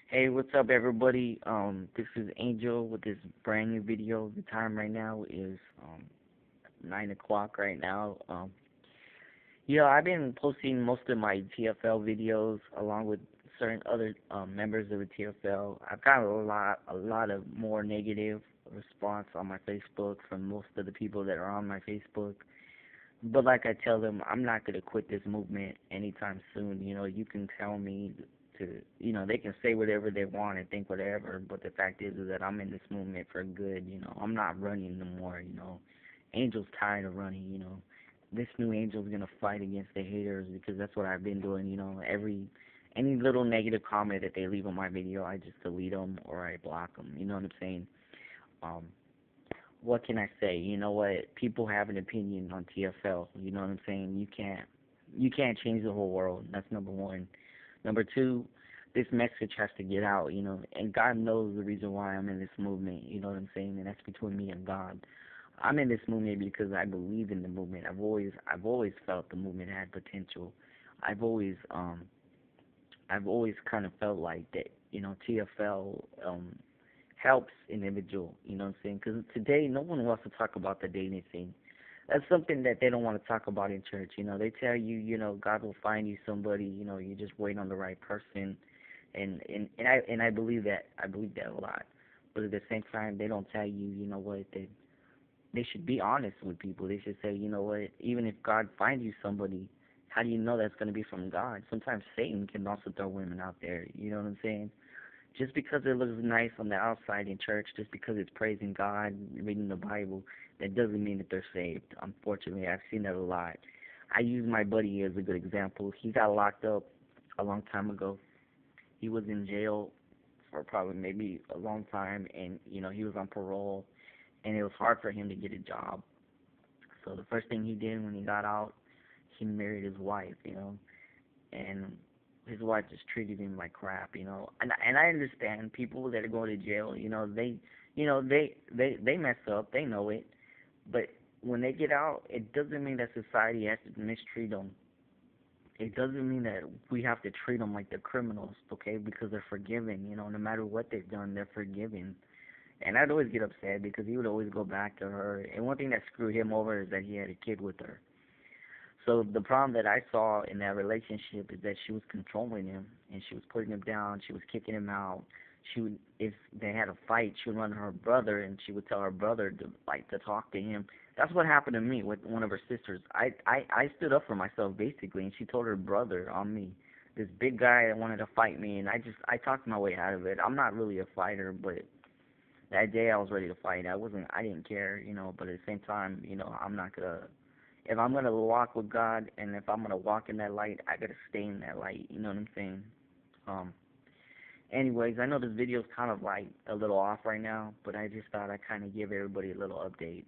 Hey, what's up, everybody? This is Angel with this brand new video. The time right now is 9 o'clock right now. Yeah, I've been posting most of my TFL videos along with certain other members of the TFL. I've got a lot of more negative response on my Facebook from most of the people that are on my Facebook. But like I tell them, I'm not gonna quit this movement anytime soon. You can tell me they can say whatever they want and think whatever, but the fact is that I'm in this movement for good. I'm not running no more. Angel's tired of running. This new Angel's gonna fight against the haters because that's what I've been doing. Any little negative comment that they leave on my video, I just delete them or I block them. You know what I'm saying? Um, what can I say? You know what? People have an opinion on TFL. You know what I'm saying? You can't change the whole world. That's number one. Number two, this message has to get out. And God knows the reason why I'm in this movement. You know what I'm saying? And that's between me and God. I'm in this movement because I believe in the movement. I've always felt the movement had potential. I've always um I've always kind of felt like that. TFL helps individual, you know what I'm saying? Because today, no one wants to talk about the dating thing. That's something that they don't want to talk about in church. They tell you, God will find you somebody. You just wait on the right person, and I believe that. I believe that a lot. But at the same time, they don't tell you, what they should be honest with people. They should say, what, even if God finds you somebody, how do you know that's going to be from God? Sometimes Satan can also throw women out there. You know what I'm saying? Just because it looks nice on the outside in church, just because it's praising God, reading the Bible, that doesn't mean that they're saved. Unfortunately, I've seen that a lot. I use my buddy as a good example. He got locked up a long time ago. He was in jail for probably maybe a long time, and he was on parole, and it was hard for him to get a job. So the first thing he did when he got out, he married his wife. And his wife just treated him like crap, And I understand people that are going to jail, they mess up, they know it, but when they get out, it doesn't mean that society has to mistreat them. It doesn't mean that we have to treat them like they're criminals, okay? Because they're forgiven, no matter what they've done, they're forgiven. And I'd always get upset because he would always go back to her. And one thing that screwed him over is that he had a kid with her. So the problem that I saw in that relationship is that she was controlling him and she was putting him down. She was kicking him out. She would, if they had a fight, she would run to her brother and she would tell her brother to talk to him. That's what happened to me with one of her sisters. I stood up for myself basically, and she told her brother on me, this big guy that wanted to fight me, and I talked my way out of it. I'm not really a fighter, but that day I was ready to fight. I didn't care, but at the same time, I'm not gonna if I'm gonna walk with God and if I'm gonna walk in that light, I gotta stay in that light. You know what I'm saying? Um. Anyways, I know this video is kind of like a little off right now, but I just thought I'd kind of give everybody a little update.